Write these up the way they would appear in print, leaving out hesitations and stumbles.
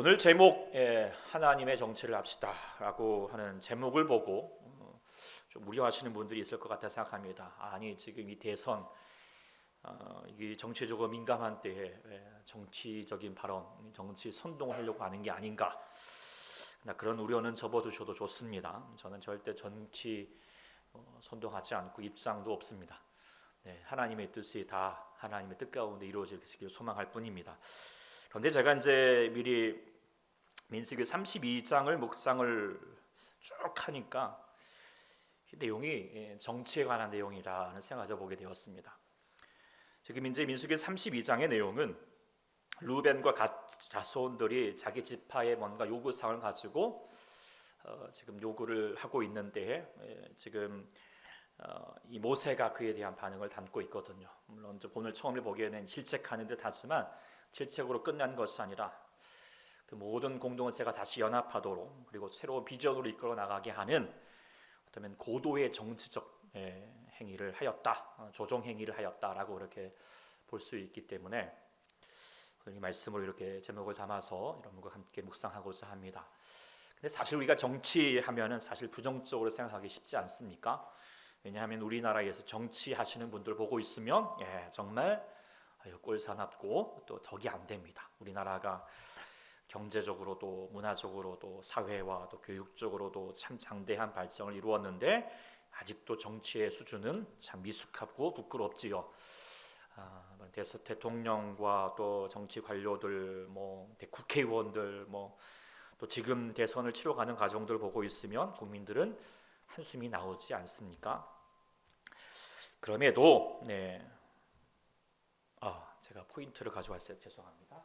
오늘 제목 하나님의 정치를 합시다라고 하는 제목을 보고 좀 우려하시는 분들이 있을 것 같아 생각합니다. 아니 지금 이 대선 이 정치적으로 민감한 때에 정치적인 발언, 정치 선동을 하려고 하는 게 아닌가. 그런 우려는 접어두셔도 좋습니다. 저는 절대 정치 선동하지 않고 입장도 없습니다. 하나님의 뜻이 다 하나님의 뜻 가운데 이루어지기를 소망할 뿐입니다. 그런데 제가 이제 미리 민수기 32장을 묵상을 쭉 하니까 이 내용이 정치에 관한 내용이라는 생각을 보게 되었습니다. 지금 이제 민수기 32장의 내용은 루벤과 갓 자손들이 자기 지파의 뭔가 요구사항을 가지고 지금 요구를 하고 있는데 지금 이 모세가 그에 대한 반응을 담고 있거든요. 물론 오늘 처음에 보기에는 질책하는 듯하지만 질책으로 끝난 것이 아니라 그 모든 공동체가 다시 연합하도록 그리고 새로운 비전으로 이끌어 나가게 하는 어쩌면 고도의 정치적 행위를 하였다, 조정 행위를 하였다라고 이렇게 볼 수 있기 때문에 이 말씀으로 이렇게 제목을 담아서 여러분과 함께 묵상하고자 합니다. 근데 사실 우리가 정치하면은 사실 부정적으로 생각하기 쉽지 않습니까? 왜냐하면 우리나라에서 정치하시는 분들 보고 있으면 정말 꼴사납고 또 덕이 안 됩니다. 우리나라가 경제적으로도 문화적으로도 사회와 또 교육적으로도 참 장대한 발전을 이루었는데 아직도 정치의 수준은 참 미숙하고 부끄럽지요. 대통령과 또 정치 관료들, 국회의원들, 또 지금 대선을 치러가는 과정들 보고 있으면 국민들은 한숨이 나오지 않습니까? 그럼에도 제가 포인트를 가져왔어요. 죄송합니다.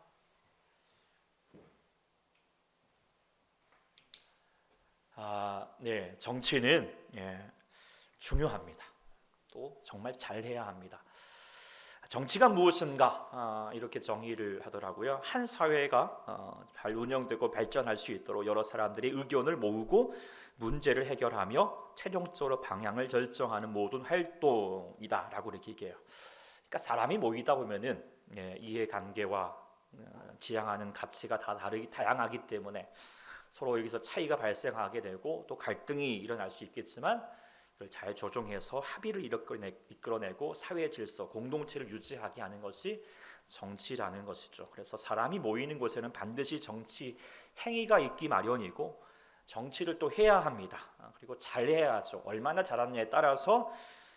정치는 중요합니다. 또 정말 잘해야 합니다. 정치가 무엇인가 이렇게 정의를 하더라고요. 한 사회가 잘 운영되고 발전할 수 있도록 여러 사람들이 의견을 모으고 문제를 해결하며 최종적으로 방향을 결정하는 모든 활동이다라고 이렇게 얘기해요. 그러니까 사람이 모이다 보면은 이해관계와 지향하는 가치가 다 다양하기 때문에 서로 여기서 차이가 발생하게 되고 또 갈등이 일어날 수 있겠지만 그걸 잘 조정해서 합의를 이끌어내고 사회 질서, 공동체를 유지하게 하는 것이 정치라는 것이죠. 그래서 사람이 모이는 곳에는 반드시 정치 행위가 있기 마련이고 정치를 또 해야 합니다. 그리고 잘해야죠. 얼마나 잘하느냐에 따라서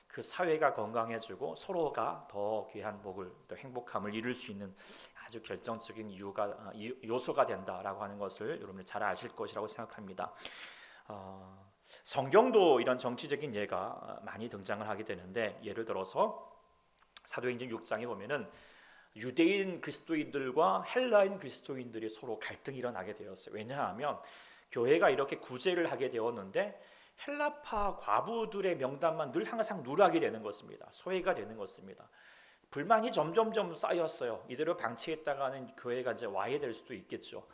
그 사회가 건강해지고 서로가 더 귀한 복을, 또 행복함을 이룰 수 있는 아주 결정적인 요소가 된다라고 하는 것을 여러분들 잘 아실 것이라고 생각합니다. 성경도 이런 정치적인 예가 많이 등장을 하게 되는데 예를 들어서 사도행전 6장에 보면은 유대인 그리스도인들과 헬라인 그리스도인들이 서로 갈등이 일어나게 되었어요. 왜냐하면 교회가 이렇게 구제를 하게 되었는데 헬라파 과부들의 명단만 늘 항상 누락이 되는 것입니다. 소외가 되는 것입니다. 불만이 점점점 쌓였어요. 이대로 방치했다가는 교회가 이제 와해될 수도 있겠죠.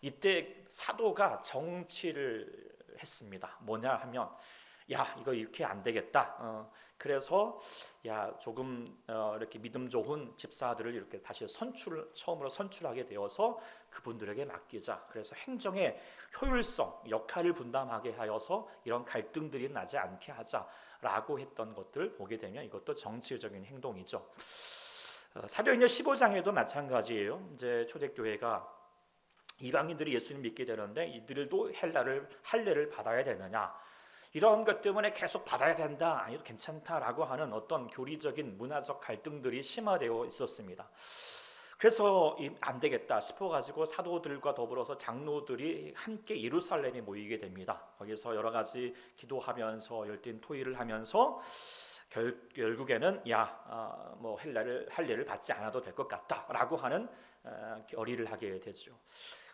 이때 사도가 정치를 했습니다. 뭐냐 하면 이거 이렇게 안 되겠다. 그래서 조금 이렇게 믿음 좋은 집사들을 이렇게 다시 처음으로 선출하게 되어서 그분들에게 맡기자. 그래서 행정의 효율성, 역할을 분담하게 하여서 이런 갈등들이 나지 않게 하자라고 했던 것들 보게 되면 이것도 정치적인 행동이죠. 사도행전 15장에도 마찬가지예요. 이제 초대교회가 이방인들이 예수님 믿게 되는데 이들도 할례를 받아야 되느냐? 이런 것 때문에 계속 받아야 된다, 아니도 괜찮다라고 하는 어떤 교리적인 문화적 갈등들이 심화되어 있었습니다. 그래서 안 되겠다 싶어가지고 사도들과 더불어서 장로들이 함께 예루살렘에 모이게 됩니다. 거기서 여러 가지 기도하면서 열띤 토의를 하면서 결국에는 할례를 받지 않아도 될 것 같다라고 하는 결의를 하게 되죠.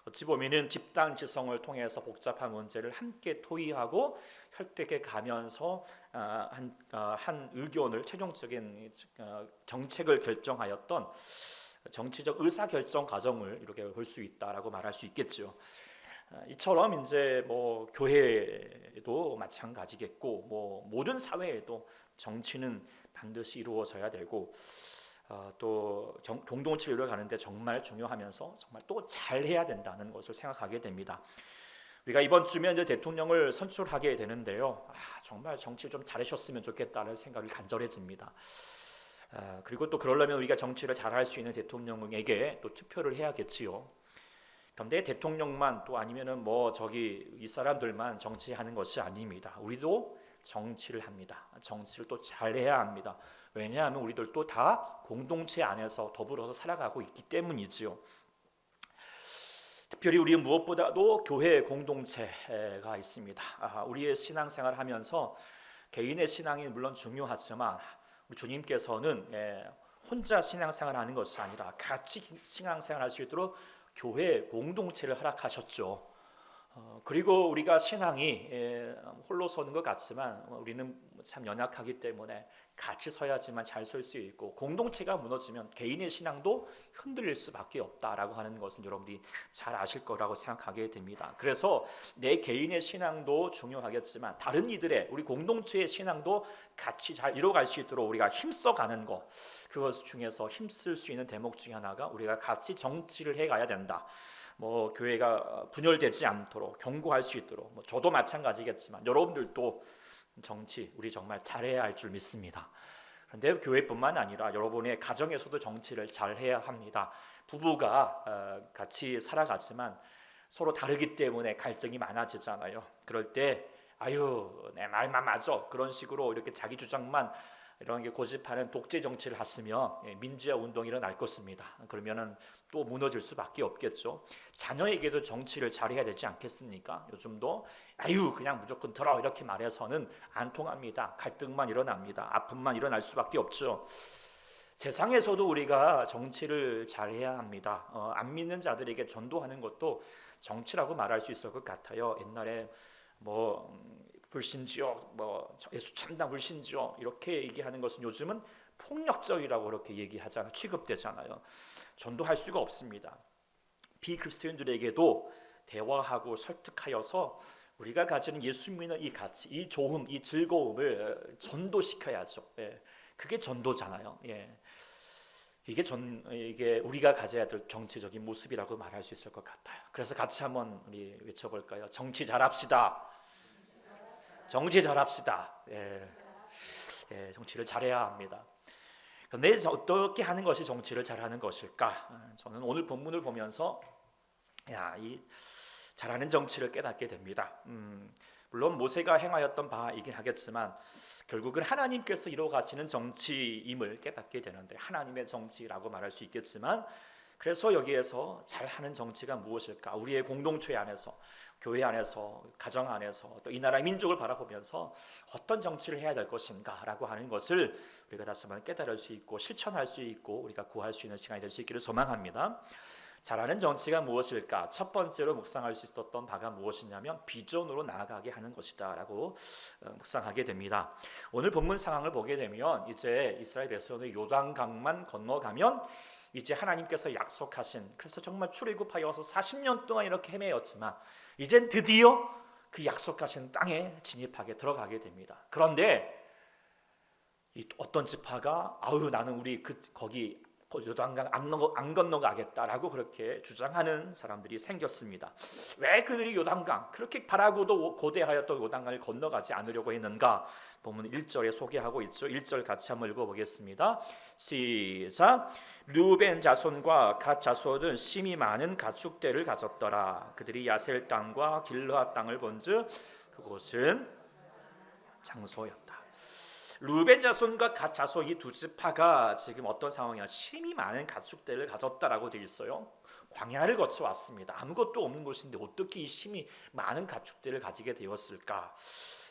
어찌 보면은 집단 지성을 통해서 복잡한 문제를 함께 토의하고 혈택에 가면서 한 의견을 최종적인 정책을 결정하였던 정치적 의사결정 과정을 이렇게 볼 수 있다라고 말할 수 있겠죠. 이처럼 이제 교회도 마찬가지겠고 모든 사회에도 정치는 반드시 이루어져야 되고 또 공동체를 이루어가는데 정말 중요하면서 정말 또 잘해야 된다는 것을 생각하게 됩니다. 우리가 이번 주면 이제 대통령을 선출하게 되는데요. 정말 정치 좀 잘하셨으면 좋겠다는 생각이 간절해집니다. 그리고 또 그러려면 우리가 정치를 잘할 수 있는 대통령에게 또 투표를 해야겠지요. 그런데 대통령만 또 아니면은 이 사람들만 정치하는 것이 아닙니다. 우리도 정치를 합니다. 정치를 또 잘해야 합니다. 왜냐하면 우리들도 다 공동체 안에서 더불어서 살아가고 있기 때문이지요. 특별히 우리 무엇보다도 교회 공동체가 있습니다. 우리의 신앙생활을 하면서 개인의 신앙이 물론 중요하지만 우리 주님께서는 혼자 신앙생활을 하는 것이 아니라 같이 신앙생활을 할 수 있도록 교회 공동체를 허락하셨죠. 그리고 우리가 신앙이 홀로 서는 것 같지만 우리는 참 연약하기 때문에 같이 서야지만 잘 설 수 있고, 공동체가 무너지면 개인의 신앙도 흔들릴 수밖에 없다라고 하는 것은 여러분들이 잘 아실 거라고 생각하게 됩니다. 그래서 내 개인의 신앙도 중요하겠지만 다른 이들의 우리 공동체의 신앙도 같이 잘 이뤄갈 수 있도록 우리가 힘써가는 것, 그것 중에서 힘쓸 수 있는 대목 중에 하나가 우리가 같이 정치를 해가야 된다. 교회가 분열되지 않도록 경고할 수 있도록, 저도 마찬가지겠지만 여러분들도 정치 우리 정말 잘해야 할 줄 믿습니다. 그런데 교회뿐만 아니라 여러분의 가정에서도 정치를 잘해야 합니다. 부부가 같이 살아가지만 서로 다르기 때문에 갈등이 많아지잖아요. 그럴 때 내 말만 맞아, 그런 식으로 이렇게 자기 주장만 이런 게 고집하는 독재 정치를 하시면 민주화 운동이 일어날 것입니다. 그러면은 또 무너질 수밖에 없겠죠. 자녀에게도 정치를 잘해야 되지 않겠습니까? 요즘도 그냥 무조건 들어 이렇게 말해서는 안 통합니다. 갈등만 일어납니다. 아픔만 일어날 수밖에 없죠. 세상에서도 우리가 정치를 잘해야 합니다. 안 믿는 자들에게 전도하는 것도 정치라고 말할 수 있을 것 같아요. 옛날에 불신지요, 예수 참다 불신지요 이렇게 얘기하는 것은 요즘은 폭력적이라고 그렇게 얘기하잖아요. 취급되잖아요. 전도할 수가 없습니다. 비그리스도인들에게도 대화하고 설득하여서 우리가 가지는 예수 믿는 이 가치, 이 좋음, 이 즐거움을 전도시켜야죠. 그게 전도잖아요. 이게 우리가 가져야 될 정치적인 모습이라고 말할 수 있을 것 같아요. 그래서 같이 한번 우리 외쳐볼까요? 정치 잘합시다. 정치 잘합시다. 정치를 잘해야 합니다. 그런데 어떻게 하는 것이 정치를 잘하는 것일까? 저는 오늘 본문을 보면서 이 잘하는 정치를 깨닫게 됩니다. 물론 모세가 행하였던 바이긴 하겠지만 결국은 하나님께서 이루어가시는 정치임을 깨닫게 되는데, 하나님의 정치라고 말할 수 있겠지만, 그래서 여기에서 잘하는 정치가 무엇일까? 우리의 공동체 안에서, 교회 안에서, 가정 안에서, 또 이 나라의 민족을 바라보면서 어떤 정치를 해야 될 것인가 라고 하는 것을 우리가 다시 한번 깨달을 수 있고 실천할 수 있고 우리가 구할 수 있는 시간이 될 수 있기를 소망합니다. 잘하는 정치가 무엇일까? 첫 번째로 묵상할 수 있었던 바가 무엇이냐면 비전으로 나아가게 하는 것이다 라고 묵상하게 됩니다. 오늘 본문 상황을 보게 되면 이제 이스라엘 백성의 요단강만 건너가면 이제 하나님께서 약속하신, 그래서 정말 출애굽하여서 40년 동안 이렇게 헤매었지만 이젠 드디어 그 약속하신 땅에 진입하게 들어가게 됩니다. 그런데 어떤 지파가 나는 우리 거기 요단강 안 건너가겠다라고 그렇게 주장하는 사람들이 생겼습니다. 왜 그들이 요단강 그렇게 바라고도 고대하였던 요단강을 건너가지 않으려고 했는가? 보면 1절에 소개하고 있죠. 1절 같이 한번 읽어보겠습니다. 시작. 르우벤 자손과 갓 자손은 심히 많은 가축대를 가졌더라. 그들이 야셀 땅과 길르앗 땅을 본즉 그곳은 장소였다. 르우벤 자손과 갓 자손 이 두 지파가 지금 어떤 상황이야? 심히 많은 가축대를 가졌다라고 되어 있어요. 광야를 거쳐 왔습니다. 아무것도 없는 곳인데 어떻게 이 심히 많은 가축대를 가지게 되었을까?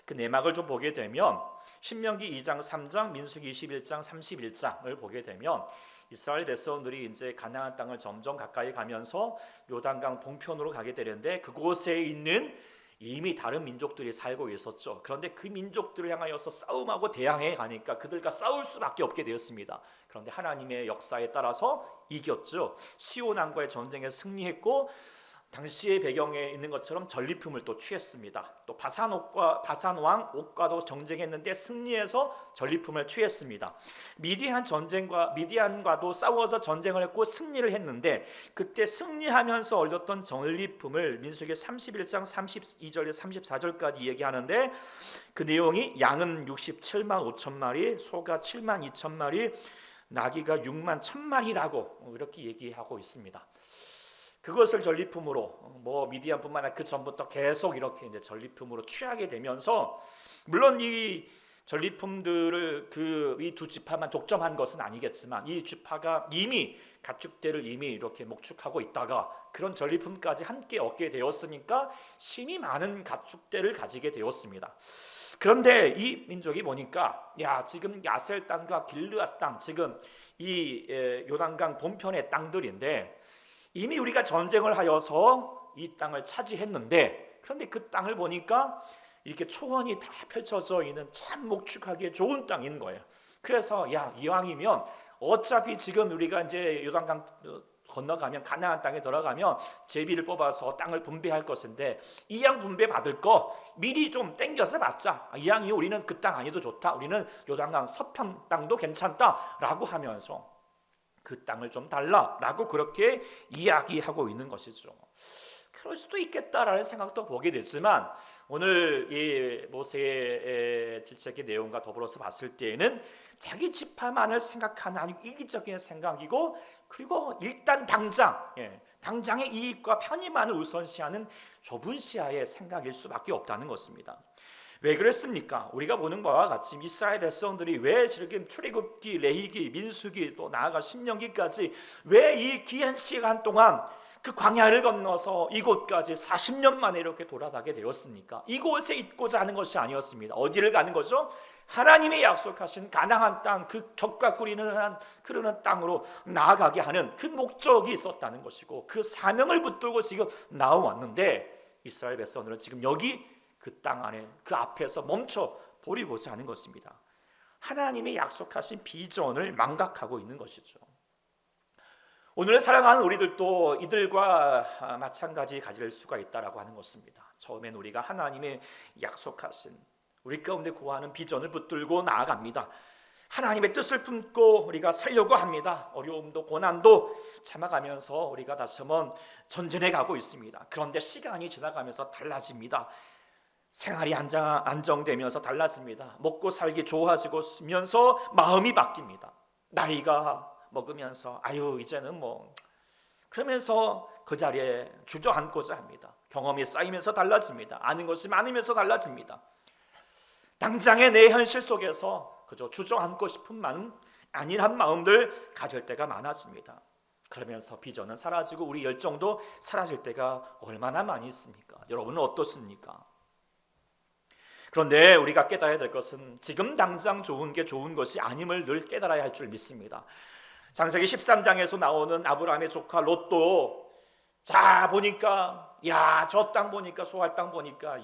그 내막을 좀 보게 되면 신명기 2장 3장, 민수기 21장 31장을 보게 되면 이스라엘 백성들이 이제 가나안 땅을 점점 가까이 가면서 요단강 동편으로 가게 되는데 그곳에 있는 이미 다른 민족들이 살고 있었죠. 그런데 그 민족들을 향하여서 싸움하고 대항해 가니까 그들과 싸울 수밖에 없게 되었습니다. 그런데 하나님의 역사에 따라서 이겼죠. 시온 왕과의 전쟁에 승리했고 당시의 배경에 있는 것처럼 전리품을 또 취했습니다. 또 바산왕 옥과도 정쟁했는데 승리해서 전리품을 취했습니다. 미디안과도 싸워서 전쟁을 했고 승리를 했는데 그때 승리하면서 얻었던 전리품을 민수기 31장 32절에 34절까지 얘기하는데 그 내용이 양은 67만 5천 마리, 소가 7만 2천 마리, 나귀가 6만 1천 마리라고 이렇게 얘기하고 있습니다. 그것을 전리품으로 미디안뿐만 아니라 그 전부터 계속 이렇게 이제 전리품으로 취하게 되면서 물론 이 전리품들을 이 두 지파만 독점한 것은 아니겠지만 이 지파가 이미 가축대를 이미 이렇게 목축하고 있다가 그런 전리품까지 함께 얻게 되었으니까 심히 많은 가축대를 가지게 되었습니다. 그런데 이 민족이 보니까 지금 야셀 땅과 길르앗 땅, 지금 이 요단강 동편의 땅들인데 이미 우리가 전쟁을 하여서 이 땅을 차지했는데 그런데 그 땅을 보니까 이렇게 초원이 다 펼쳐져 있는 참 목축하기에 좋은 땅인 거예요. 그래서 이왕이면 어차피 지금 우리가 이제 요단강 건너가면 가나안 땅에 들어가면 제비를 뽑아서 땅을 분배할 것인데 이양 분배 받을 거 미리 좀 땡겨서 받자. 이왕이 우리는 그 땅 아니도 좋다. 우리는 요단강 서편 땅도 괜찮다라고 하면서 그 땅을 좀 달라라고 그렇게 이야기하고 있는 것이죠. 그럴 수도 있겠다라는 생각도 보게 되지만 오늘 이 모세의 질책의 내용과 더불어서 봤을 때에는 자기 지파만을 생각하는 아주 이기적인 생각이고 그리고 일단 당장의 이익과 편의만을 우선시하는 좁은 시야의 생각일 수밖에 없다는 것입니다. 왜 그랬습니까? 우리가 보는 바와 같이 이스라엘 백성들이 왜 지금 출애굽기, 레위기, 민수기 또 나아가 신명기까지 왜 이 귀한 시간 동안 그 광야를 건너서 이곳까지 40년 만에 이렇게 돌아가게 되었습니까? 이곳에 있고자 하는 것이 아니었습니다. 어디를 가는 거죠? 하나님이 약속하신 가나안 땅, 그 젖과 꿀이 흐르는 땅으로 나아가게 하는 그 목적이 있었다는 것이고 그 사명을 붙들고 지금 나와왔는데 이스라엘 백성들은 지금 여기 그 땅 안에 그 앞에서 멈춰 버리고자 하는 것입니다. 하나님이 약속하신 비전을 망각하고 있는 것이죠. 오늘 살아가는 우리들도 이들과 마찬가지 가질 수가 있다라고 하는 것입니다. 처음엔 우리가 하나님의 약속하신 우리 가운데 구하는 비전을 붙들고 나아갑니다. 하나님의 뜻을 품고 우리가 살려고 합니다. 어려움도 고난도 참아가면서 우리가 다시 한번 전진해 가고 있습니다. 그런데 시간이 지나가면서 달라집니다. 생활이 안정되면서 달라집니다. 먹고 살기 좋아지면서 마음이 바뀝니다. 나이가 먹으면서 이제는 그러면서 그 자리에 주저앉고자 합니다. 경험이 쌓이면서 달라집니다. 아는 것이 많으면서 달라집니다. 당장의 내 현실 속에서 그저 주저앉고 싶은 마음, 안일한 마음들 가질 때가 많아집니다. 그러면서 비전은 사라지고 우리 열정도 사라질 때가 얼마나 많이 있습니까? 여러분은 어떻습니까? 그런데 우리가 깨달아야 될 것은 지금 당장 좋은 게 좋은 것이 아님을 늘 깨달아야 할 줄 믿습니다. 창세기 13장에서 나오는 아브라함의 조카 롯도 보니까 저 땅 보니까 소할 땅 보니까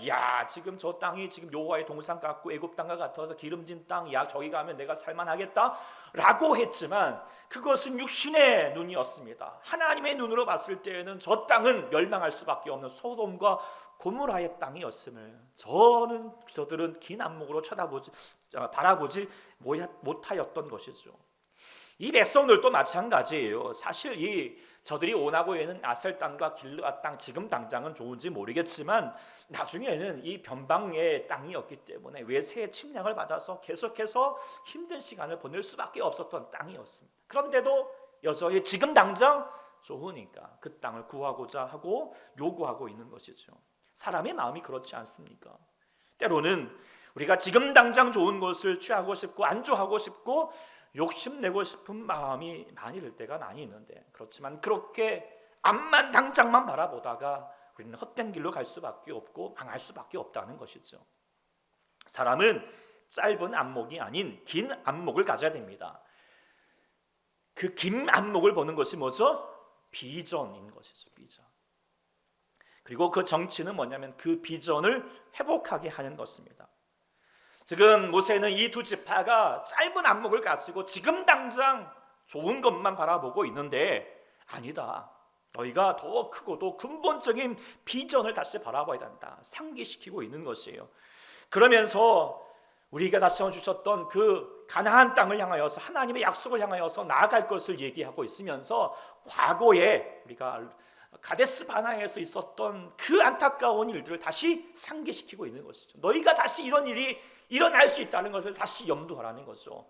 지금 저 땅이 지금 여호와의 동산 같고 애굽 땅과 같아서 기름진 땅 저기 가면 내가 살만하겠다라고 했지만 그것은 육신의 눈이었습니다. 하나님의 눈으로 봤을 때에는 저 땅은 멸망할 수밖에 없는 소돔과 고모라의 땅이었음을 저들은 긴 안목으로 바라보지 못하였던 것이죠. 이 백성들도 마찬가지예요. 사실 저들이 원하고 있는 아셀 땅과 길르앗 땅 지금 당장은 좋은지 모르겠지만 나중에는 이 변방의 땅이었기 때문에 외세의 침략을 받아서 계속해서 힘든 시간을 보낼 수밖에 없었던 땅이었습니다. 그런데도 여전히 지금 당장 좋으니까 그 땅을 구하고자 하고 요구하고 있는 것이죠. 사람의 마음이 그렇지 않습니까? 때로는 우리가 지금 당장 좋은 것을 취하고 싶고 안주하고 싶고 욕심내고 싶은 마음이 많이 들 때가 많이 있는데 그렇지만 그렇게 앞만 당장만 바라보다가 우리는 헛된 길로 갈 수밖에 없고 망할 수밖에 없다는 것이죠. 사람은 짧은 안목이 아닌 긴 안목을 가져야 됩니다. 그 긴 안목을 보는 것이 뭐죠? 비전인 것이죠. 비전. 그리고 그 정치는 뭐냐면 그 비전을 회복하게 하는 것입니다. 지금 모세는 이 두 지파가 짧은 안목을 가지고 지금 당장 좋은 것만 바라보고 있는데 아니다. 너희가 더 크고도 근본적인 비전을 다시 바라봐야 된다. 상기시키고 있는 것이에요. 그러면서 우리가 다시 한번 주셨던 그 가나안 땅을 향하여서 하나님의 약속을 향하여서 나아갈 것을 얘기하고 있으면서 과거에 우리가 가데스 바나에서 있었던 그 안타까운 일들을 다시 상기시키고 있는 것이죠. 너희가 다시 이런 일이 일어날 수 있다는 것을 다시 염두하라는 거죠.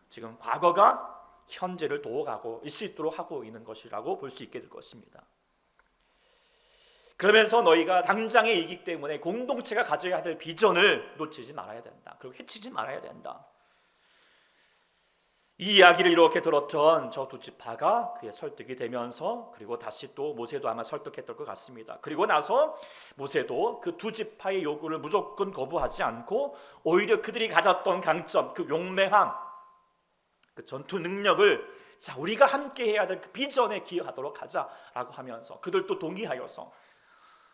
지금 과거가 현재를 도어가고 있을 수 있도록 하고 있는 것이라고 볼 수 있게 될 것입니다. 그러면서 너희가 당장의 이익 때문에 공동체가 가져야 될 비전을 놓치지 말아야 된다. 그리고 해치지 말아야 된다. 이 이야기를 이렇게 들었던 저 두 지파가 그의 설득이 되면서, 그리고 다시 또 모세도 아마 설득했던 것 같습니다. 그리고 나서 모세도 그 두 지파의 요구를 무조건 거부하지 않고 오히려 그들이 가졌던 강점, 그 용맹함, 그 전투 능력을 자 우리가 함께 해야 될 그 비전에 기여하도록 하자라고 하면서 그들도 동의하여서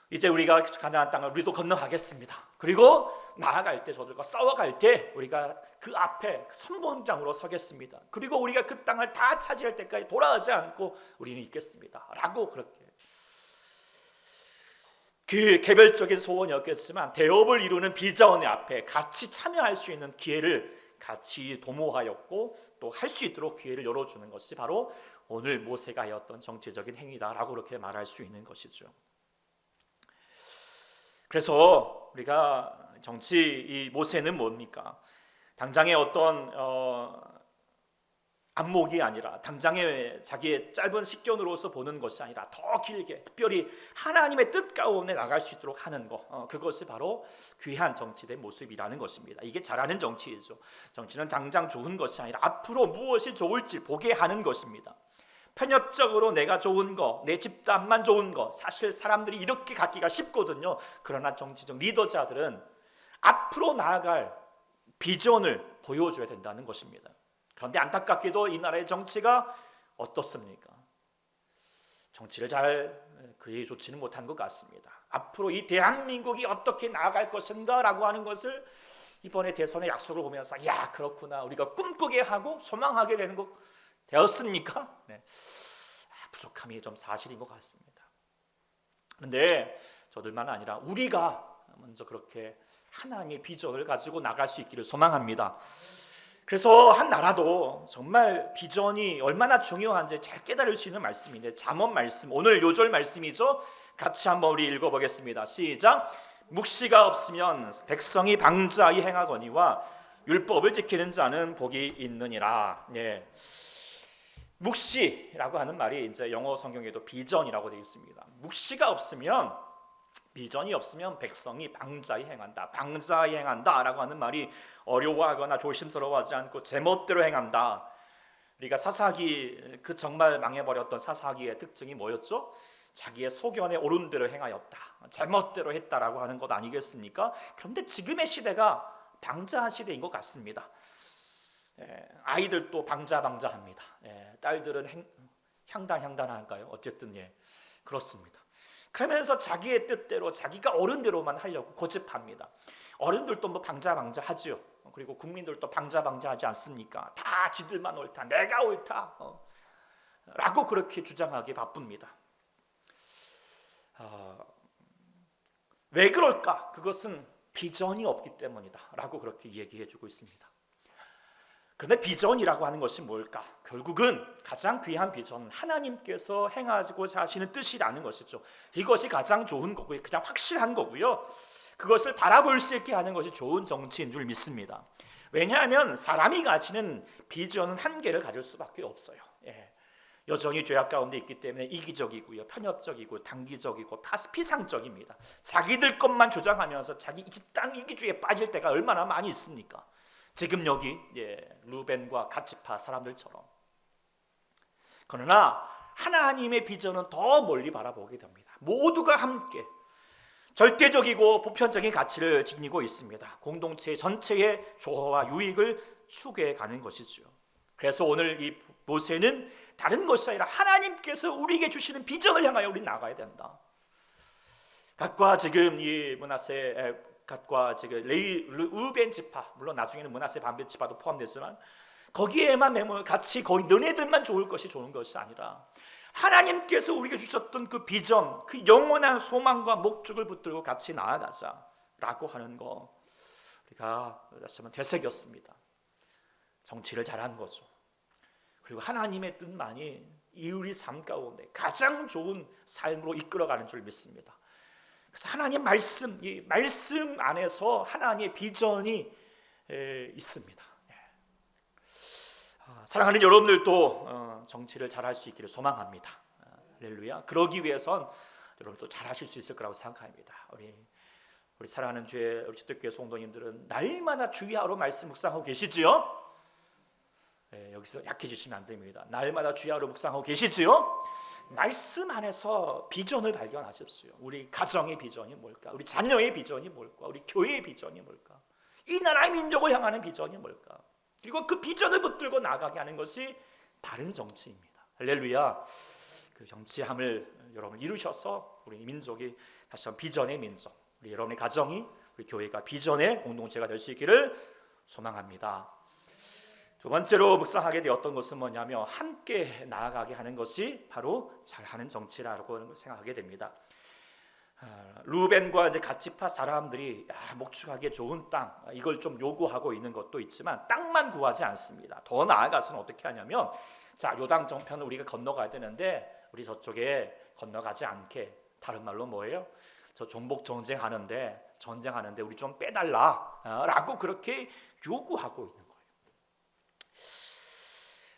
이제 우리가 가나안 땅을 우리도 건너가겠습니다. 그리고 나아갈 때 저들과 싸워갈 때 우리가 그 앞에 선봉장으로 서겠습니다. 그리고 우리가 그 땅을 다 차지할 때까지 돌아가지 않고 우리는 있겠습니다. 라고 그렇게 그 개별적인 소원이었겠지만 대업을 이루는 비전의 앞에 같이 참여할 수 있는 기회를 같이 도모하였고 또 할 수 있도록 기회를 열어주는 것이 바로 오늘 모세가 하였던 정치적인 행위다라고 그렇게 말할 수 있는 것이죠. 그래서 우리가 정치 이 모세는 뭡니까? 당장의 어떤 안목이 아니라 당장의 자기의 짧은 식견으로서 보는 것이 아니라 더 길게 특별히 하나님의 뜻 가운데 나갈 수 있도록 하는 것, 그것이 바로 귀한 정치의 모습이라는 것입니다. 이게 잘하는 정치이죠. 정치는 당장 좋은 것이 아니라 앞으로 무엇이 좋을지 보게 하는 것입니다. 편협적으로 내가 좋은 거, 내 집단만 좋은 거, 사실 사람들이 이렇게 갖기가 쉽거든요. 그러나 정치적 리더자들은 앞으로 나아갈 비전을 보여줘야 된다는 것입니다. 그런데 안타깝게도 이 나라의 정치가 어떻습니까? 정치를 잘 그리 좋지는 못한 것 같습니다. 앞으로 이 대한민국이 어떻게 나아갈 것인가라고 하는 것을 이번에 대선의 약속을 보면서 야 그렇구나 우리가 꿈꾸게 하고 소망하게 되는 것 되었습니까? 네. 부족함이 좀 사실인 것 같습니다. 그런데 저들만 아니라 우리가 먼저 그렇게 하나님의 비전을 가지고 나갈 수 있기를 소망합니다. 그래서 한 나라도 정말 비전이 얼마나 중요한지 잘 깨달을 수 있는 말씀인데 잠언 말씀, 오늘 요절 말씀이죠. 같이 한번 우리 읽어보겠습니다. 시작. 묵시가 없으면 백성이 방자히 행하거니와 율법을 지키는 자는 복이 있느니라. 네. 묵시라고 하는 말이 이제 영어 성경에도 비전이라고 되어 있습니다. 묵시가 없으면 비전이 없으면 백성이 방자히 행한다. 방자히 행한다라고 하는 말이 어려워하거나 조심스러워하지 않고 제멋대로 행한다. 우리가 사사기 그 정말 망해버렸던 사사기의 특징이 뭐였죠? 자기의 소견에 옳은 대로 행하였다. 제멋대로 했다라고 하는 것 아니겠습니까? 그런데 지금의 시대가 방자 시대인 것 같습니다. 아이들도 방자합니다. 딸들은 향단할까요? 어쨌든 그렇습니다. 그러면서 자기의 뜻대로 자기가 어른대로만 하려고 고집합니다. 어른들도 뭐 방자하지요. 그리고 국민들도 방자하지 않습니까? 다 지들만 옳다, 내가 옳다, 라고 그렇게 주장하기 바쁩니다. 왜 그럴까? 그것은 비전이 없기 때문이다 라고 그렇게 얘기해주고 있습니다. 그런데 비전이라고 하는 것이 뭘까? 결국은 가장 귀한 비전은 하나님께서 행하고자 하시는 뜻이라는 것이죠. 이것이 가장 좋은 거고요. 가장 확실한 거고요. 그것을 바라볼 수 있게 하는 것이 좋은 정치인 줄 믿습니다. 왜냐하면 사람이 가지는 비전은 한계를 가질 수밖에 없어요. 여전히 죄악 가운데 있기 때문에 이기적이고요, 편협적이고 단기적이고 피상적입니다. 자기들 것만 주장하면서 자기 집단 이기주의에 빠질 때가 얼마나 많이 있습니까? 지금 여기 루벤과 갓지파 사람들처럼. 그러나 하나님의 비전은 더 멀리 바라보게 됩니다. 모두가 함께 절대적이고 보편적인 가치를 지니고 있습니다. 공동체 전체의 조화와 유익을 추구해 가는 것이죠. 그래서 오늘 이 모세는 다른 것이 아니라 하나님께서 우리에게 주시는 비전을 향하여 우리 나가야 된다. 각과 지금 이 므낫세 갓과 지금 루벤 지파, 물론 나중에는 므낫세 반벳 지파도 포함되지만 거기에만 같이 거의 너네들만 좋을 것이 좋은 것이 아니라 하나님께서 우리에게 주셨던 그 비전, 그 영원한 소망과 목적을 붙들고 같이 나아가자라고 하는 거 우리가 다시 한번 되새겼습니다. 정치를 잘한 거죠. 그리고 하나님의 뜻만이 이 우리 삶 가운데 가장 좋은 삶으로 이끌어가는 줄 믿습니다. 그래서 하나님 말씀, 이 말씀 안에서 하나님의 비전이 있습니다. 사랑하는 여러분들도 정치를 잘할 수 있기를 소망합니다. 할렐루야. 그러기 위해선 여러분도 잘하실 수 있을 거라고 생각합니다. 우리 사랑하는 주의 우리 주택교회 성도님들은 날마다 주야로 말씀 묵상하고 계시지요? 여기서 약해지시면 안 됩니다. 날마다 주야로 묵상하고 계시지요? 말씀 안에서 비전을 발견하십시오. 우리 가정의 비전이 뭘까? 우리 자녀의 비전이 뭘까? 우리 교회의 비전이 뭘까? 이 나라의 민족을 향하는 비전이 뭘까? 그리고 그 비전을 붙들고 나가게 하는 것이 바른 정치입니다. 할렐루야. 그 정치함을 여러분 이루셔서 우리 민족이 다시 한번 비전의 민족, 우리 여러분의 가정이, 우리 교회가 비전의 공동체가 될 수 있기를 소망합니다. 두 번째로 묵상하게 되었던 것은 뭐냐면 함께 나아가게 하는 것이 바로 잘하는 정치라고 생각하게 됩니다. 루벤과 이제 갓지파 사람들이 목축하기에 좋은 땅, 이걸 좀 요구하고 있는 것도 있지만 땅만 구하지 않습니다. 더 나아가서는 어떻게 하냐면, 자, 요당 정편을 우리가 건너가야 되는데 우리 저쪽에 건너가지 않게, 다른 말로 뭐예요? 저 종복 전쟁하는데 우리 좀 빼달라라고 그렇게 요구하고 있는 거예요.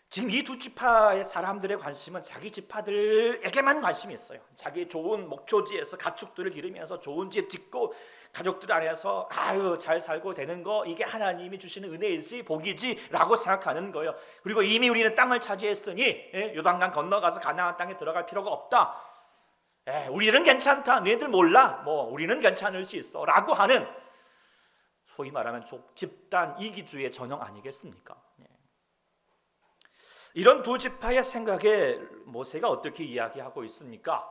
지금 이 두 지파의 사람들의 관심은 자기 지파들에게만 관심이 있어요. 자기 좋은 목초지에서 가축들을 기르면서 좋은 집 짓고 가족들 안에서 잘 살고 되는 거, 이게 하나님이 주시는 은혜이지 복이지 라고 생각하는 거예요. 그리고 이미 우리는 땅을 차지했으니 요단강 건너가서 가나안 땅에 들어갈 필요가 없다. 우리는 괜찮다. 너희들 몰라. 우리는 괜찮을 수 있어 라고 하는, 소위 말하면 집단 이기주의 전형 아니겠습니까? 이런 두 지파의 생각에 모세가 어떻게 이야기하고 있습니까?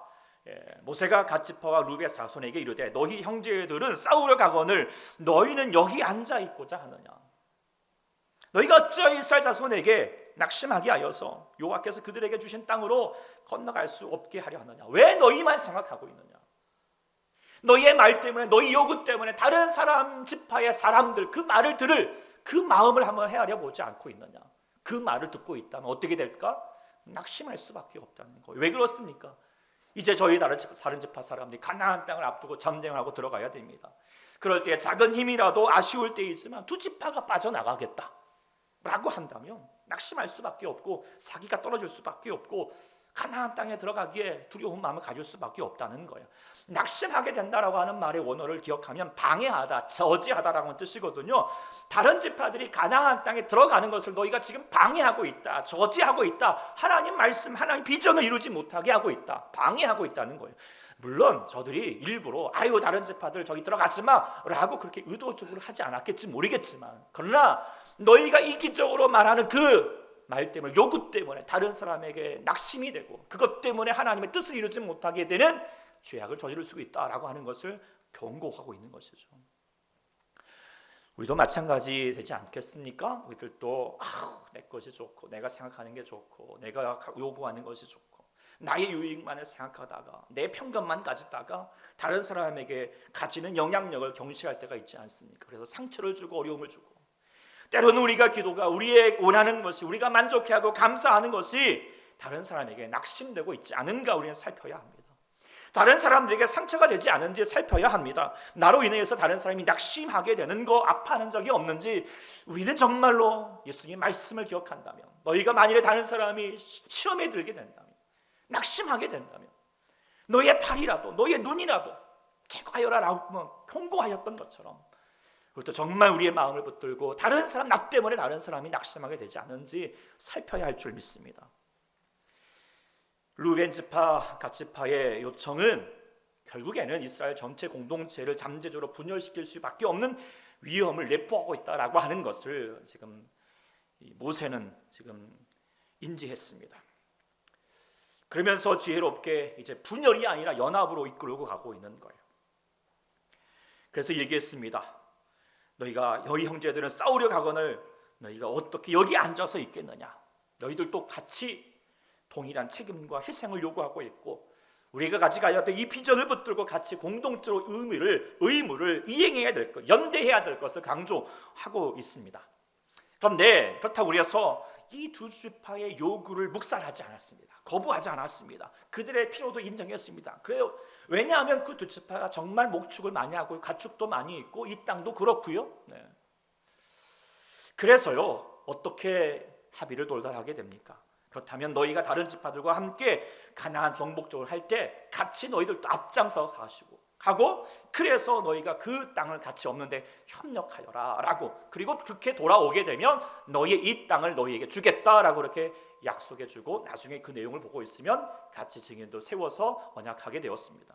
모세가 갓지파와 루벤 자손에게 이르되 너희 형제들은 싸우러 가거늘 너희는 여기 앉아 있고자 하느냐? 너희가 어찌하여 이스라엘 자손에게 낙심하게 하여서 여호와께서 그들에게 주신 땅으로 건너갈 수 없게 하려 하느냐? 왜 너희만 생각하고 있느냐? 너희의 말 때문에, 너희 요구 때문에 다른 사람 지파의 사람들 그 말을 들을 그 마음을 한번 헤아려 보지 않고 있느냐? 그 말을 듣고 있다면 어떻게 될까? 낙심할 수밖에 없다는 거예요. 왜 그렇습니까? 이제 저희 다른 지파 사람들이 가나안 땅을 앞두고 전쟁하고 들어가야 됩니다. 그럴 때 작은 힘이라도 아쉬울 때이지만 두 지파가 빠져나가겠다 라고 한다면 낙심할 수밖에 없고 사기가 떨어질 수밖에 없고 가나안 땅에 들어가기에 두려운 마음을 가질 수밖에 없다는 거예요. 낙심하게 된다라고 하는 말의 원어를 기억하면 방해하다, 저지하다라는 뜻이거든요. 다른 지파들이 가나안 땅에 들어가는 것을 너희가 지금 방해하고 있다, 저지하고 있다, 하나님 말씀, 하나님 비전을 이루지 못하게 하고 있다, 방해하고 있다는 거예요. 물론 저들이 일부러 다른 지파들 저기 들어가지 마라고 그렇게 의도적으로 하지 않았겠지 모르겠지만, 그러나 너희가 이기적으로 말하는 그 말 때문에, 요구 때문에 다른 사람에게 낙심이 되고 그것 때문에 하나님의 뜻을 이루지 못하게 되는 죄악을 저지를 수 있다라고 하는 것을 경고하고 있는 것이죠. 우리도 마찬가지 되지 않겠습니까? 우리들도 내 것이 좋고 내가 생각하는 게 좋고 내가 요구하는 것이 좋고 나의 유익만을 생각하다가 내 편견만 가지다가 다른 사람에게 가지는 영향력을 경시할 때가 있지 않습니까? 그래서 상처를 주고 어려움을 주고, 때로는 우리가 기도가 우리의 원하는 것이, 우리가 만족해하고 감사하는 것이 다른 사람에게 낙심되고 있지 않은가 우리는 살펴야 합니다. 다른 사람들에게 상처가 되지 않은지 살펴야 합니다. 나로 인해서 다른 사람이 낙심하게 되는 거, 아파하는 적이 없는지 우리는 정말로 예수님의 말씀을 기억한다면, 너희가 만일에 다른 사람이 시험에 들게 된다면, 낙심하게 된다면 너의 팔이라도 너의 눈이라도 제거하여라라고 경고하였던 것처럼 그것도 정말 우리의 마음을 붙들고 다른 사람, 나 때문에 다른 사람이 낙심하게 되지 않은지 살펴야 할 줄 믿습니다. 루벤 지파, 갓 지파의 요청은 결국에는 이스라엘 전체 공동체를 잠재적으로 분열시킬 수밖에 없는 위험을 내포하고 있다라고 하는 것을 지금 모세는 지금 인지했습니다. 그러면서 지혜롭게 이제 분열이 아니라 연합으로 이끌고 가고 있는 거예요. 그래서 얘기했습니다. 너희가 너희 형제들은 싸우려 가거늘 너희가 어떻게 여기 앉아서 있겠느냐? 너희들도 같이 동일한 책임과 희생을 요구하고 있고, 우리가 가져가야 될 이 비전을 붙들고 같이 공동적으로 의무를 이행해야 될 것, 연대해야 될 것을 강조하고 있습니다. 그런데 그렇다고 해서 이 두 지파의 요구를 묵살하지 않았습니다. 거부하지 않았습니다. 그들의 필요도 인정했습니다. 그래요. 왜냐하면 그 두 지파가 정말 목축을 많이 하고 가축도 많이 있고 이 땅도 그렇고요. 네. 그래서요, 어떻게 합의를 돌달하게 됩니까? 그렇다면 너희가 다른 지파들과 함께 가나안 정복적을 할 때 같이 너희들도 앞장서 가고, 그래서 너희가 그 땅을 같이 얻는데 협력하여라 라고, 그리고 그렇게 돌아오게 되면 너희의 이 땅을 너희에게 주겠다라고 이렇게 약속해주고, 나중에 그 내용을 보고 있으면 같이 증인도 세워서 언약하게 되었습니다.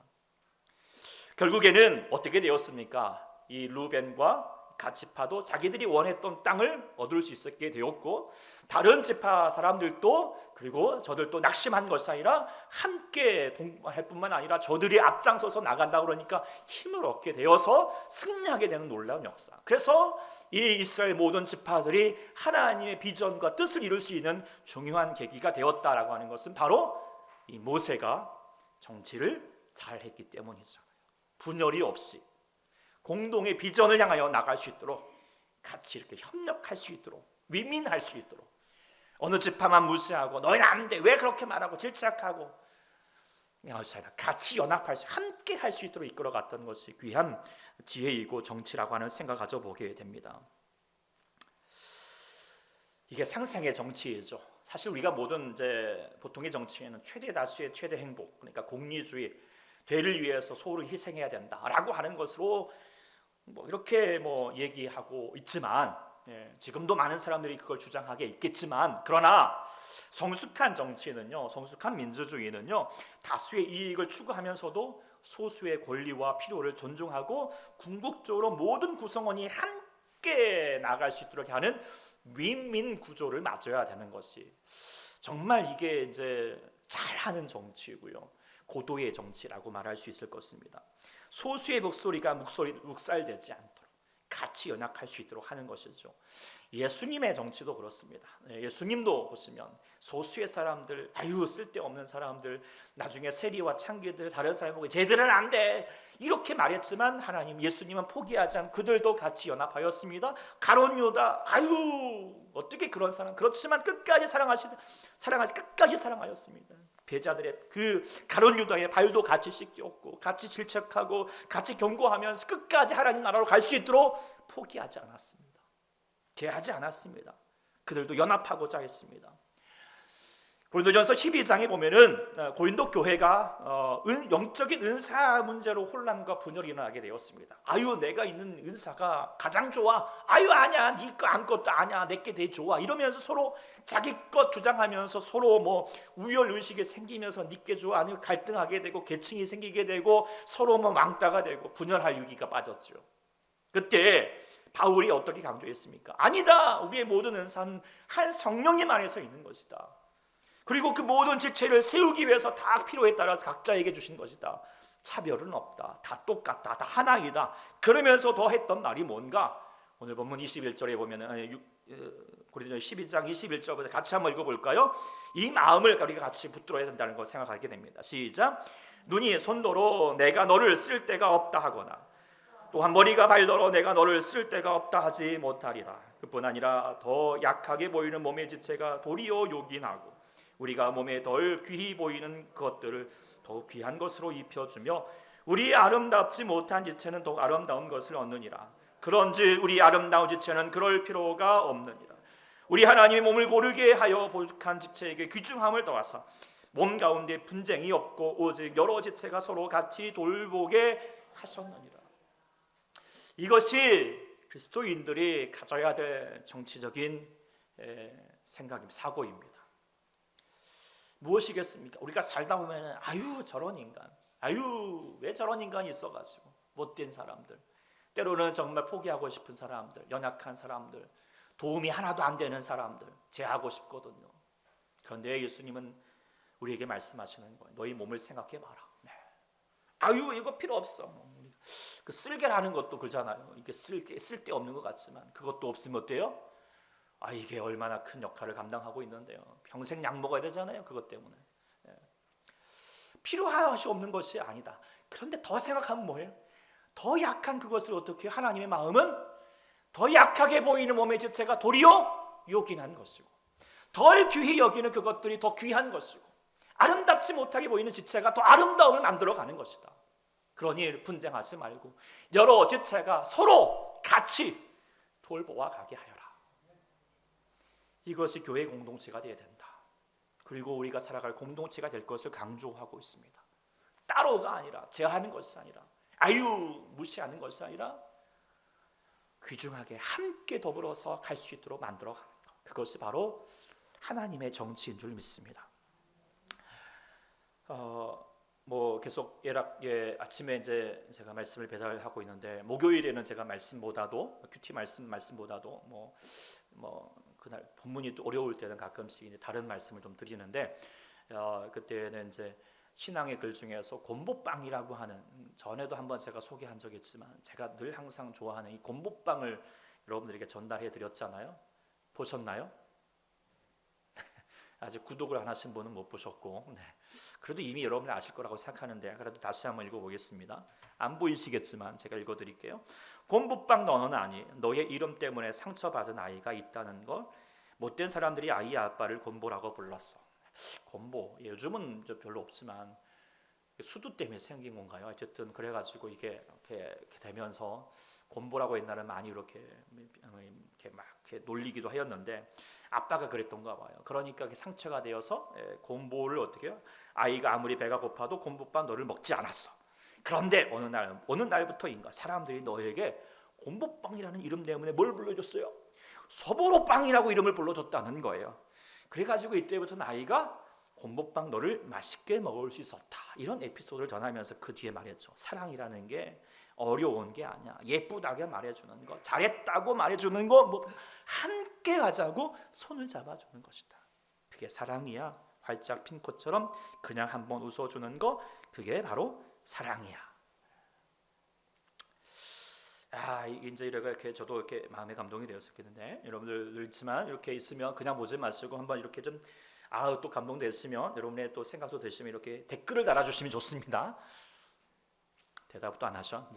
결국에는 어떻게 되었습니까? 이 루벤과 갓 지파도 자기들이 원했던 땅을 얻을 수 있게 되었고, 다른 지파 사람들도, 그리고 저들도 낙심한 것이 아니라 함께 동할 뿐만 아니라 저들이 앞장서서 나간다 그러니까 힘을 얻게 되어서 승리하게 되는 놀라운 역사. 그래서 이 이스라엘 모든 지파들이 하나님의 비전과 뜻을 이룰 수 있는 중요한 계기가 되었다라고 하는 것은 바로 이 모세가 정치를 잘했기 때문이죠. 분열이 없이 공동의 비전을 향하여 나갈 수 있도록, 같이 이렇게 협력할 수 있도록, 위민할 수 있도록, 어느 지파만 무시하고 너희는 안 돼, 왜 그렇게 말하고 질책하고, 같이 연합할 수, 함께 할 수 있도록 이끌어갔던 것이 귀한 지혜이고 정치라고 하는 생각을 가져보게 됩니다. 이게 상생의 정치이죠. 사실 우리가 모든 보통의 정치에는 최대 다수의 최대 행복, 그러니까 공리주의, 대를 위해서 소를 희생해야 된다라고 하는 것으로 이렇게 얘기하고 있지만, 지금도 많은 사람들이 그걸 주장하게 있겠지만, 그러나 성숙한 정치는요, 성숙한 민주주의는요, 다수의 이익을 추구하면서도 소수의 권리와 필요를 존중하고 궁극적으로 모든 구성원이 함께 나갈 수 있도록 하는 윈윈 구조를 맞춰야 되는 것이 정말 이게 잘하는 정치이고요, 고도의 정치라고 말할 수 있을 것입니다. 소수의 목소리가 묵살되지 않도록 같이 연합할 수 있도록 하는 것이죠. 예수님의 정치도 그렇습니다. 예수님도 보시면 소수의 사람들, 쓸데없는 사람들, 나중에 세리와 창기들, 다른 사람 보고 쟤들은 안 돼 이렇게 말했지만, 예수님은 포기하지 않고 그들도 같이 연합하였습니다. 가룟 유다, 어떻게 그런 사람, 그렇지만 끝까지 끝까지 사랑하였습니다. 배자들의 그 가룟 유다의 발도 같이 씻겼고, 같이 질책하고, 같이 경고하면서 끝까지 하나님 나라로 갈 수 있도록 포기하지 않았습니다. 제하지 않았습니다. 그들도 연합하고자 했습니다. 고린도전서 12장에 보면은 고린도 교회가 영적인 은사 문제로 혼란과 분열이 일어나게 되었습니다. 내가 있는 은사가 가장 좋아. 아니야, 네 거 아무것도 아니야, 내게 되게 좋아. 이러면서 서로 자기 것 주장하면서 서로 우열 의식이 생기면서 네게 좋아, 아니면 갈등하게 되고 계층이 생기게 되고 서로 왕따가 되고 분열할 위기가 빠졌죠. 그때 바울이 어떻게 강조했습니까? 아니다, 우리의 모든 은사는 한 성령님 안에서 있는 것이다. 그리고 그 모든 지체를 세우기 위해서 다 필요에 따라서 각자에게 주신 것이다. 차별은 없다. 다 똑같다. 다 하나이다. 그러면서 더 했던 말이 뭔가? 오늘 본문 21절에 보면 고린도전 12장 21절부터 같이 한번 읽어볼까요? 이 마음을 우리가 같이 붙들어야 된다는 걸 생각하게 됩니다. 시작. 눈이 손도로 내가 너를 쓸 데가 없다 하거나, 또한 머리가 발더러 내가 너를 쓸 데가 없다 하지 못하리라. 그뿐 아니라 더 약하게 보이는 몸의 지체가 도리어 요긴하고, 우리가 몸에 덜 귀히 보이는 것들을 더욱 귀한 것으로 입혀주며, 우리 아름답지 못한 지체는 더욱 아름다운 것을 얻느니라. 그런즉 우리 아름다운 지체는 그럴 필요가 없느니라. 우리 하나님의 몸을 고르게 하여 부족한 지체에게 귀중함을 더하사 몸 가운데 분쟁이 없고 오직 여러 지체가 서로 같이 돌보게 하셨느니라. 이것이 그리스도인들이 가져야 될 정치적인 생각입니다. 사고입니다. 무엇이겠습니까? 우리가 살다 보면 저런 인간, 왜 저런 인간이 있어가지고 못된 사람들, 때로는 정말 포기하고 싶은 사람들, 연약한 사람들, 도움이 하나도 안 되는 사람들 제하고 싶거든요. 그런데 예수님은 우리에게 말씀하시는 거예요. 너희 몸을 생각해봐라. 이거 필요 없어. 그 쓸개라는 것도 그렇잖아요. 이게 쓸데없는 것 같지만 그것도 없으면 어때요? 이게 얼마나 큰 역할을 감당하고 있는데요. 평생 약 먹어야 되잖아요. 그것 때문에. 필요하시 없는 것이 아니다. 그런데 더 생각하면 뭐예요? 더 약한 그것을 어떻게 하나님의 마음은 더 약하게 보이는 몸의 지체가 도리어 요긴한 것이고, 덜 귀히 여기는 그것들이 더 귀한 것이고, 아름답지 못하게 보이는 지체가 더 아름다움을 만들어가는 것이다. 그러니 분쟁하지 말고 여러 지체가 서로 같이 돌보아 가게 하여라. 이것이 교회 공동체가 되어야 된다. 그리고 우리가 살아갈 공동체가 될 것을 강조하고 있습니다. 따로가 아니라, 제하는 것이 아니라, 무시하는 것이 아니라 귀중하게 함께 더불어서 갈 수 있도록 만들어가는 것, 그것이 바로 하나님의 정치인 줄 믿습니다. 계속 아침에 이제 제가 말씀을 배달하고 있는데, 목요일에는 제가 말씀보다도 큐티 말씀보다도 그날 본문이 또 어려울 때는 가끔씩 이제 다른 말씀을 좀 드리는데, 그때는 이제 신앙의 글 중에서 곰보빵이라고 하는, 전에도 한번 제가 소개한 적이 있지만 제가 늘 항상 좋아하는 이 곰보빵을 여러분들에게 전달해 드렸잖아요. 보셨나요? 아직 구독을 안 하신 분은 못 보셨고, 그래도 이미 여러분이 아실 거라고 생각하는데 그래도 다시 한번 읽어보겠습니다. 안 보이시겠지만 제가 읽어드릴게요. 곰보빵 너는 아니, 너의 이름 때문에 상처받은 아이가 있다는 걸 못된 사람들이 아이의 아빠를 곰보라고 불렀어. 곰보, 요즘은 별로 없지만 수두 때문에 생긴 건가요? 어쨌든 그래가지고 이게 이렇게 되면서 곰보라고 옛날에 많이 이렇게 막 이렇게 놀리기도 하였는데, 아빠가 그랬던가 봐요. 그러니까 상처가 되어서 곰보를 어떻게 해요? 아이가 아무리 배가 고파도 곰보빵 너를 먹지 않았어. 그런데 어느 날부터인가 사람들이 너에게 곰보빵이라는 이름 때문에 뭘 불러줬어요? 서보로빵이라고 이름을 불러줬다는 거예요. 그래가지고 이때부터는 아이가 곰보빵 너를 맛있게 먹을 수 있었다, 이런 에피소드를 전하면서 그 뒤에 말했죠. 사랑이라는 게 어려운 게 아니야. 예쁘다게 말해주는 거, 잘했다고 말해주는 거, 함께 가자고 손을 잡아주는 것이다. 그게 사랑이야. 활짝 핀 꽃처럼 그냥 한번 웃어주는 거, 그게 바로 사랑이야. 이제 이렇게 저도 이렇게 마음에 감동이 되었었겠는데, 여러분들 그렇지만 이렇게 있으면 그냥 보지 마시고 한번 이렇게 좀 또 감동되시면 여러분의 또 생각도 되시면 이렇게 댓글을 달아주시면 좋습니다. 대답도 안 하셔.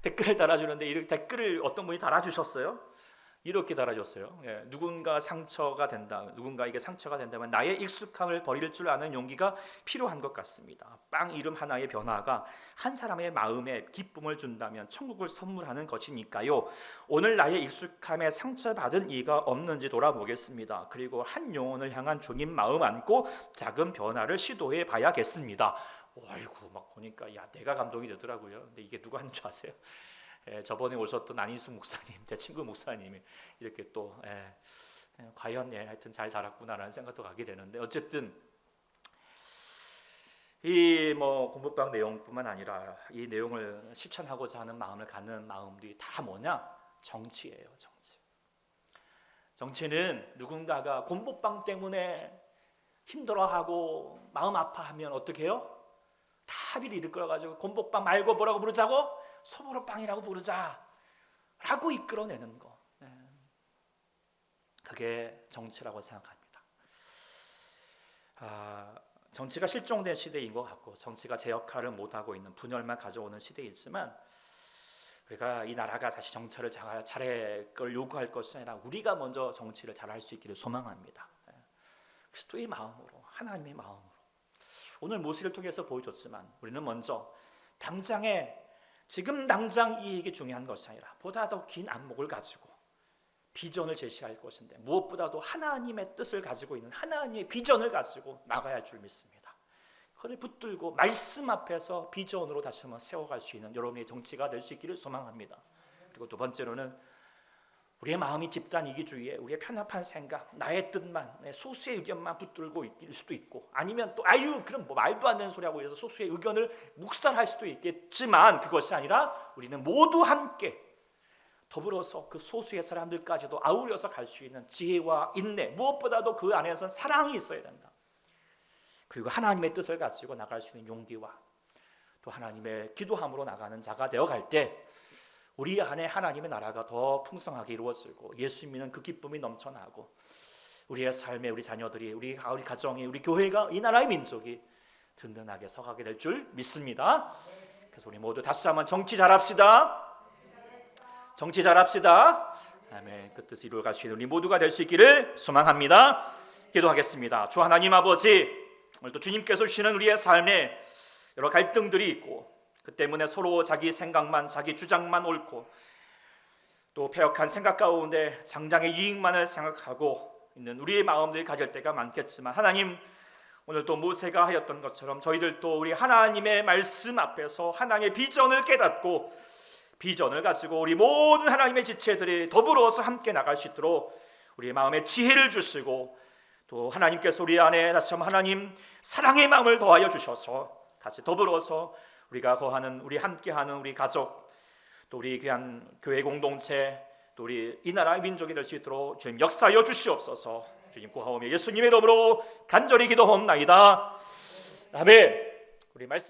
댓글을 달아주는데 이 댓글을 어떤 분이 달아주셨어요. 이렇게 달아줬어요. 누군가에게 상처가 된다면 나의 익숙함을 버릴 줄 아는 용기가 필요한 것 같습니다. 빵 이름 하나의 변화가 한 사람의 마음에 기쁨을 준다면 천국을 선물하는 것이니까요. 오늘 나의 익숙함에 상처받은 이가 없는지 돌아보겠습니다. 그리고 한 영혼을 향한 주님 마음 안고 작은 변화를 시도해 봐야겠습니다. 어이구, 막 보니까 내가 감동이 되더라고요. 근데 이게 누가 하는 줄 아세요? 저번에 오셨던 안인숙 목사님, 제 친구 목사님이 이렇게 또 과연 하여튼 잘 달았구나라는 생각도 가게 되는데, 어쨌든 이 공부방 내용뿐만 아니라 이 내용을 실천하고자 하는 마음을 갖는 마음들이 다 뭐냐? 정치예요. 정치는 누군가가 곰보빵 때문에 힘들어하고 마음 아파하면 어떻게 해요? 다 합의를 이끌어가지고 곰보빵 말고 뭐라고 부르자고? 소보로빵이라고 부르자라고 이끌어내는 거, 그게 정치라고 생각합니다. 정치가 실종된 시대인 것 같고, 정치가 제 역할을 못하고 있는, 분열만 가져오는 시대이지만, 우리가 이 나라가 다시 정치를 잘할 걸 요구할 것이 아니라 우리가 먼저 정치를 잘할 수 있기를 소망합니다. 그리스도의 마음으로, 하나님의 마음으로. 오늘 모세를 통해서 보여줬지만 우리는 먼저 지금 당장 이익이 중요한 것이 아니라 보다 더 긴 안목을 가지고 비전을 제시할 것인데, 무엇보다도 하나님의 뜻을 가지고 있는 하나님의 비전을 가지고 나가야 할 줄 믿습니다. 그걸 붙들고 말씀 앞에서 비전으로 다시 한번 세워갈 수 있는 여러분의 정치가 될 수 있기를 소망합니다. 그리고 두 번째로는 우리의 마음이 집단 이기주의에 우리의 편협한 생각, 나의 뜻만, 소수의 의견만 붙들고 있을 수도 있고, 아니면 또 그럼 말도 안 되는 소리하고 해서 소수의 의견을 묵살할 수도 있겠지만, 그것이 아니라 우리는 모두 함께 더불어서 그 소수의 사람들까지도 아우려서 갈 수 있는 지혜와 인내, 무엇보다도 그 안에서 사랑이 있어야 된다. 그리고 하나님의 뜻을 가지고 나갈 수 있는 용기와 또 하나님의 기도함으로 나가는 자가 되어갈 때 우리 안에 하나님의 나라가 더 풍성하게 이루어지고 예수 믿는 그 기쁨이 넘쳐나고 우리의 삶에 우리 자녀들이 우리 가정이 우리 교회가 이 나라의 민족이 든든하게 서가게 될 줄 믿습니다. 그래서 우리 모두 다시 한번 정치 잘합시다. 정치 잘합시다. 아멘. 그 뜻을 이루어갈 수 있는 우리 모두가 될 수 있기를 소망합니다. 기도하겠습니다. 주 하나님 아버지, 오늘도 주님께서 주시는 우리의 삶에 여러 갈등들이 있고 그 때문에 서로 자기 생각만 자기 주장만 옳고 또 패역한 생각 가운데 장장의 이익만을 생각하고 있는 우리의 마음들이 가질 때가 많겠지만 하나님, 오늘도 모세가 하였던 것처럼 저희들도 우리 하나님의 말씀 앞에서 하나님의 비전을 깨닫고 비전을 가지고 우리 모든 하나님의 지체들이 더불어서 함께 나갈 수 있도록 우리의 마음에 지혜를 주시고 또 하나님께서 우리 안에 다시 한번 하나님 사랑의 마음을 더하여 주셔서 같이 더불어서 우리가 거하는 우리 함께하는 우리 가족 또 우리 귀한 교회 공동체 또 우리 이 나라의 민족이 될 수 있도록 주님 역사하여 주시옵소서. 주님 구하오며 예수님의 이름으로 간절히 기도하옵나이다. 아멘. 우리 말씀